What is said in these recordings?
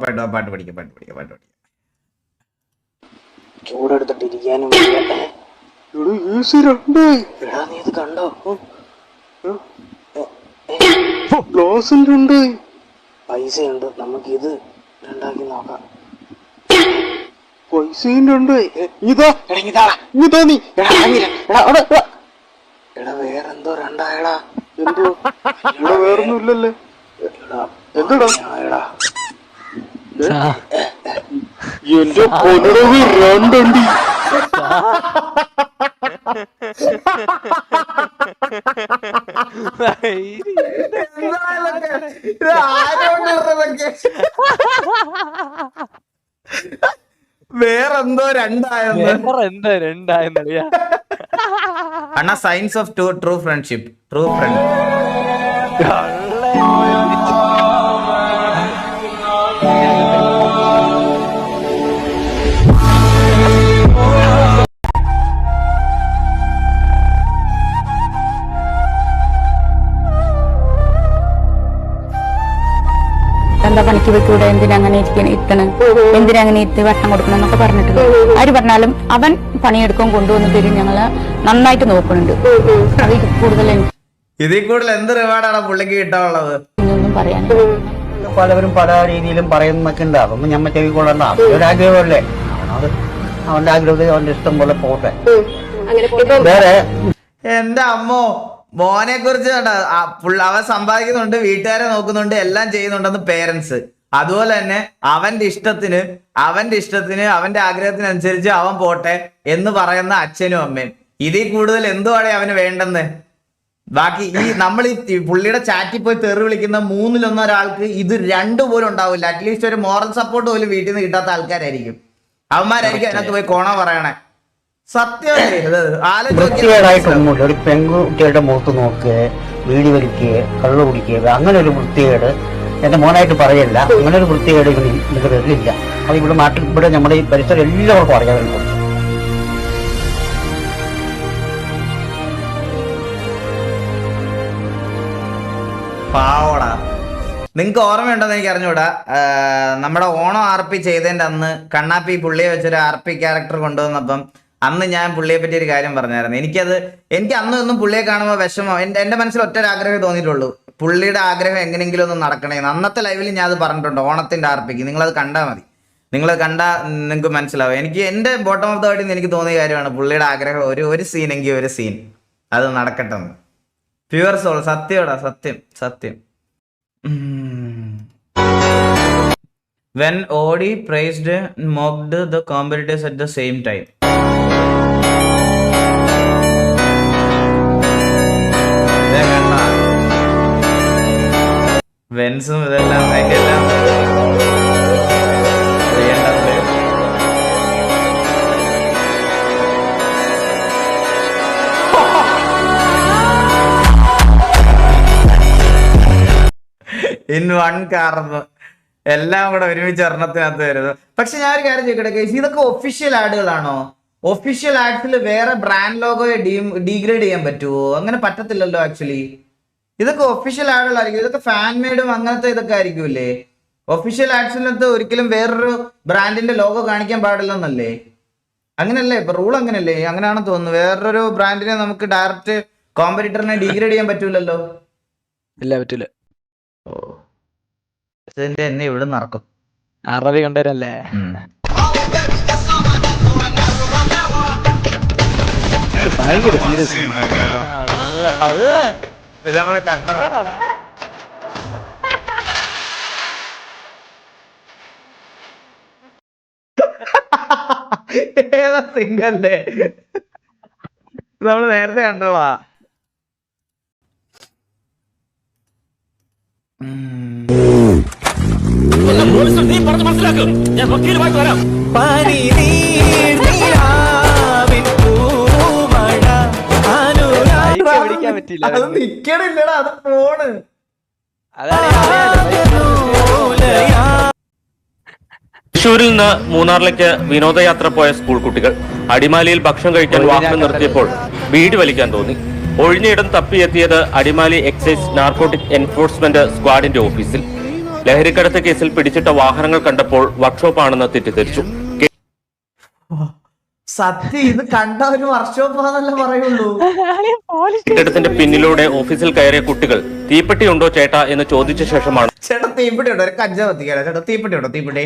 പാട്ട് പഠിക്കാം. ചൂടെടുത്തിട്ടിരിക്കാനും എടാ നീ ഇത് കണ്ടോ? ഗ്ലാസിന്റെ പൈസയുണ്ട്, നമുക്ക് ഇത് ഉണ്ടാക്കി നോക്കാം. പൈസന്റെ ഉണ്ട്. എടാ വേറെന്തോ രണ്ടായടാ. എന്തോ ഇവിടെ വേറൊന്നും ഇല്ലല്ലേ? എന്തോടാ എന്റെ പൊന്നടവ് രണ്ടണ്ടി. വേറെന്തോ രണ്ടായെന്നറിയാ. അണ്ണാ science of true friendship. True front എന്താ പണിക്ക് പോയിക്കൂടെ, എന്തിനങ്ങനെ ഇരുത്തണം, എന്തിനങ്ങനെ ഇരുത്തി ഭക്ഷണം കൊടുക്കണം എന്നൊക്കെ പറഞ്ഞിട്ടുണ്ട്. ആര് പറഞ്ഞാലും അവൻ പണിയെടുക്കും, കൊണ്ടുവന്ന് തരും. ഞങ്ങള് നന്നായിട്ട് നോക്കുന്നുണ്ട്. അതിൽ കൂടുതൽ എന്ത് റിവാർഡാണ് പുള്ളിക്ക് കിട്ടാനുള്ളത്? ഇതൊന്നും പറയാൻ പലവരും പല രീതിയിലും പറയുന്നൊക്കെ ഉണ്ട്. അതൊന്നും ഞമ്മ ചെവിക്കൊള്ളണ്ട. ഒരാഗ്രഹമല്ലേ, അവന്റെ ആഗ്രഹത്തിൽ അവന്റെ ഇഷ്ടം പോലെ പോട്ടെ. വേറെ എന്റെ അമ്മോ, മോനെ കുറിച്ച് അവൻ സമ്പാദിക്കുന്നുണ്ട്, വീട്ടുകാരെ നോക്കുന്നുണ്ട്, എല്ലാം ചെയ്യുന്നുണ്ടെന്ന് പേരൻസ്. അതുപോലെ തന്നെ അവന്റെ ഇഷ്ടത്തിന് അവന്റെ ആഗ്രഹത്തിനനുസരിച്ച് അവൻ പോട്ടെ എന്ന് പറയുന്ന അച്ഛനും അമ്മയും. ഇതിൽ കൂടുതൽ എന്തുവാണ് അവന് വേണ്ടെന്ന്? ബാക്കി നമ്മൾ ഈ പുള്ളിയുടെ ചാറ്റിൽ പോയി തെറി വിളിക്കുന്ന 3-1 ഒരാൾക്ക് ഇത് 2 പോലും ഉണ്ടാവില്ല. അറ്റ്ലീസ്റ്റ് ഒരു മോറൽ സപ്പോർട്ട് പോലും വീട്ടിൽ നിന്ന് കിട്ടാത്ത ആൾക്കാരായിരിക്കും. അവന്മാരായിരിക്കും അതിനകത്ത് പോയി കോണ പറയണേ. വൃത്തികേടായിട്ടൊന്നുമില്ല. ഒരു പെൺകുട്ടിയുടെ മുഖത്ത് നോക്കുക, വീടി വലിക്കുക, കള്ളു കുടിക്കുക, അങ്ങനെ ഒരു വൃത്തികേട് എന്റെ മോനായിട്ട് പറയല്ല. അങ്ങനെ ഒരു വൃത്തികേട് ഇവർക്ക് വരില്ല. അത് ഇവിടെ നാട്ടിൽ, ഇവിടെ നമ്മുടെ ഈ പരിസരം എല്ലാവർക്കും അറിയാവുന്ന. പാവടാ. നിങ്ങക്ക് ഓർമ്മയുണ്ടോന്ന് എനിക്ക് അറിഞ്ഞൂടാ. നമ്മുടെ ഓണം RP ചെയ്തതിന്റെ അന്ന് കണ്ണാപ്പി പുള്ളിയെ വെച്ചൊരു RP ക്യാരക്ടർ കൊണ്ടുവന്നപ്പം അന്ന് ഞാൻ പുള്ളിയെ പറ്റി ഒരു കാര്യം പറഞ്ഞായിരുന്നു. എനിക്ക് അന്നൊന്നും പുള്ളിയെ കാണുമ്പോൾ വിഷമം. എന്റെ മനസ്സിൽ ഒറ്റ ആഗ്രഹമേ തോന്നിയിട്ടുള്ളൂ, പുള്ളിയുടെ ആഗ്രഹം എങ്ങനെയെങ്കിലും ഒന്ന് നടക്കണേന്ന്. അന്നത്തെ ലൈവിൽ ഞാൻ അത് പറഞ്ഞിട്ടുണ്ട്, ഓണത്തിന്റെ RPക്ക്. നിങ്ങളത് കണ്ടാൽ മതി. നിങ്ങളത് കണ്ടാൽ നിങ്ങൾക്ക് മനസ്സിലാവും. എന്റെ ബോട്ടം ഓഫ് ദ വേർഡിൽ എനിക്ക് തോന്നിയ കാര്യമാണ് പുള്ളിയുടെ ആഗ്രഹം ഒരു സീനെങ്കിൽ ഒരു സീൻ അത് നടക്കട്ടെ. Pure soul. സത്യമാടാ, സത്യം. When Odi praised and mocked the competitors at the same time. വെൻസും ഇതെല്ലാം അതിൻ്റെ എല്ലാം ഇൻ വൺ കാർന്ന് എല്ലാം കൂടെ ഒരുമിച്ച് ഒരെണ്ണത്തിനകത്ത് വരുന്നത്. പക്ഷെ ഞാൻ ഒരു കാര്യം ചോദിക്കട്ടെ, ഇതൊക്കെ ഒഫീഷ്യൽ ആഡുകളാണോ? ഒഫീഷ്യൽ ആഡ്സിൽ വേറെ ബ്രാൻഡ് ലോഗോയെ ഡീഗ്രേഡ് ചെയ്യാൻ പറ്റുമോ? അങ്ങനെ പറ്റത്തില്ലല്ലോ ആക്ച്വലി. ഇതൊക്കെ ഒഫീഷ്യൽ ആഡുകളായിരിക്കും. ഇതൊക്കെ ഫാൻ മെയ്ഡും അങ്ങനത്തെ ഇതൊക്കെ ആയിരിക്കുമല്ലേ? ഒഫീഷ്യൽ ആഡ്സിനകത്ത് ഒരിക്കലും വേറൊരു ബ്രാൻഡിന്റെ ലോഗോ കാണിക്കാൻ പാടില്ലെന്നല്ലേ? അങ്ങനല്ലേ ഇപ്പൊ റൂൾ? അങ്ങനല്ലേ? അങ്ങനെയാണെന്ന് തോന്നുന്നു. വേറൊരു ബ്രാൻഡിനെ നമുക്ക് ഡയറക്റ്റ് കോമ്പറ്റീറ്ററിനെ ഡീഗ്രേഡ് ചെയ്യാൻ പറ്റൂലല്ലോ. ഇല്ല, പറ്റൂല. എന്നെ ഇവിടെ നടക്കും അറബി കൊണ്ടുവരല്ലേ? ഭയങ്കര സീരിയസ്. ഏതാ സിംഗല്ലേ? നമ്മള് നേരത്തെ കണ്ടോളാ. അത് നിക്കണില്ലടാ, അത് ഫോണ്. തൃശൂരിൽ നിന്ന് മൂന്നാറിലേക്ക് വിനോദയാത്ര പോയ സ്കൂൾ കുട്ടികൾ അടിമാലിയിൽ ഭക്ഷണം കഴിക്കാൻ വാഹനം നിർത്തിയപ്പോൾ ബീഡി വലിക്കാൻ തോന്നി. ഒഴിഞ്ഞയിടം തപ്പിയെത്തിയത് അടിമാലി എക്സൈസ് നാർക്കോട്ടിക് എൻഫോഴ്സ്മെന്റ് സ്ക്വാഡിന്റെ ഓഫീസിൽ. ലഹരിക്കടത്ത് കേസിൽ പിടിച്ചിട്ട വാഹനങ്ങൾ കണ്ടപ്പോൾ വർക്ക്ഷോപ്പാണെന്ന് തെറ്റിദ്ധരിച്ചു. സത്യം ഇത് കണ്ട ഒരു വർക്ക്ഷോപ്പാന്നല്ലേ പറയുള്ളൂ. കെട്ടിടത്തിന്റെ പിന്നിലൂടെ ഓഫീസിൽ കയറിയ കുട്ടികൾ തീപ്പെട്ടി ഉണ്ടോ ചേട്ടാ എന്ന് ചോദിച്ച ശേഷമാണ് ചേട്ടാ തീപ്പെട്ടി ഉണ്ടോ, ഒരു കഞ്ചാവ് എത്തിക്കാലോ ചേട്ടാ, തീപ്പെട്ടി ഉണ്ടോ, തീപ്പെട്ടി.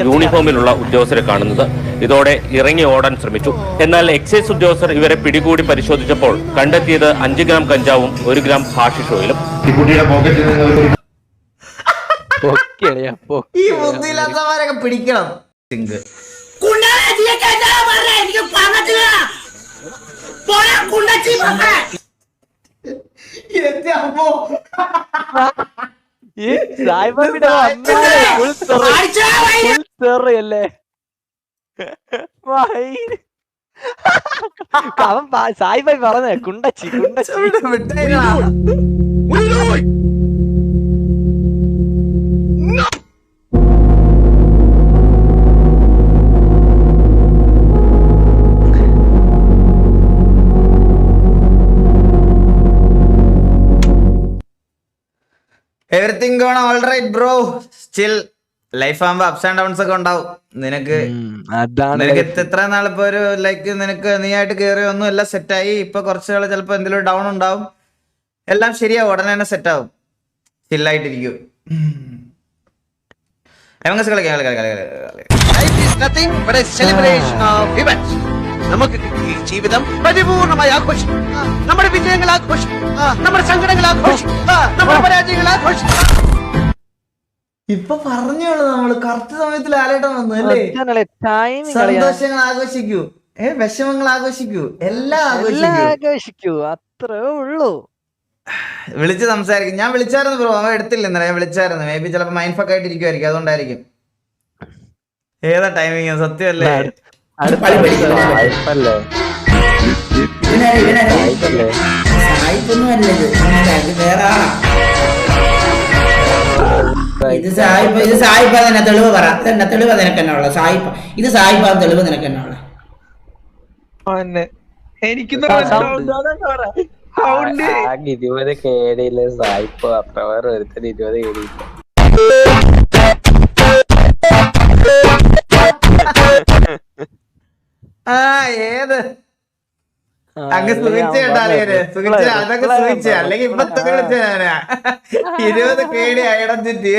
യൂണിഫോമിലുള്ള ഉദ്യോഗസ്ഥരെ കാണുന്നത്. ഇതോടെ ഇറങ്ങി ഓടാൻ ശ്രമിച്ചു. എന്നാൽ എക്സൈസ് ഉദ്യോഗസ്ഥർ ഇവരെ പിടികൂടി പരിശോധിച്ചപ്പോൾ കണ്ടെത്തിയത് 5 ഗ്രാം കഞ്ചാവും 1 ഗ്രാം ഹാഷിഷ് ഓയിലും. ഈ ബുദ്ധിയില്ലാത്തവരൊക്കെ പിടിക്കണം. സിങ്ക് അമ്മോ അവൻ സായിബായി പറഞ്ഞേ കുണ്ടച്ചി മിഠായികളാ. Everything gone all right bro. Still life ആകുമ്പോ അപ്സ് ആൻഡ് ഡൗൺസ് ഒക്കെ ഉണ്ടാവും. നിനക്ക് എത്ര നാളിപ്പോ ഒരു ലൈക്ക് നിനക്ക് നീ ആയിട്ട് കയറി ഒന്നും എല്ലാം സെറ്റായി. ഇപ്പൊ കുറച്ചുകൾ ചിലപ്പോ എന്തെങ്കിലും ഡൗൺ ഉണ്ടാവും. എല്ലാം ശരിയാവും, ഉടനെ തന്നെ സെറ്റ് ആവും. ചില്ലായിട്ടിരിക്കും. നമുക്ക് ഈ ജീവിതം പരിപൂർണമായി ആഘോഷിക്കും. നമ്മുടെ വിജയങ്ങൾ ആഘോഷിക്കും, നമ്മുടെ സങ്കടങ്ങൾ ആഘോഷിക്കും, നമ്മുടെ പരാജയങ്ങൾ ആഘോഷിക്കും. ഇപ്പൊ പറഞ്ഞോളൂ നമ്മള് കറക്റ്റ് സമയത്തിൽ ആലേട്ടം വന്നു അല്ലേ. സന്തോഷങ്ങൾ ആഘോഷിക്കൂ, വിഷമങ്ങൾ ആഘോഷിക്കൂ, എല്ലാം ആഘോഷിക്കൂ, അത്രേ ഉള്ളൂ. വിളിച്ച് സംസാരിക്കും. ഞാൻ വിളിച്ചായിരുന്നു ബ്രോ, അവൻ എടുത്തില്ല ഇന്നലെ. ഞാൻ വിളിച്ചായിരുന്നു. മേ ബി ചിലപ്പോ മൈൻഡ് ഫക്ക് ആയിട്ടിരിക്കുമായിരിക്കും, അതുകൊണ്ടായിരിക്കും. ഏതാ ടൈമിങ് സത്യമല്ലേ. ഇത് സായിപ്പ തന്നെ തെളിവ് പറ. തെളിവ് നിനക്ക് തന്നെ ഉള്ള സായിപ്പ. ഇത് സായിപ്പ തെളിവ് നിനക്ക് തന്നെ ഉള്ള. എനിക്ക് 20 കേടിയില്ല സായിപ്പ അത്ര വേറെ ഒരുത്തന് 20 കേടിയില്ല. ഏത് അങ്ങ് സുഖിച്ചേട്ടാലേ സുഖിച്ച അതൊക്കെ സുഖിച്ച അല്ലെങ്കിൽ ഇപ്പൊ വിളിച്ച ഞാനാ 20 കേടി അയടം ചുറ്റി.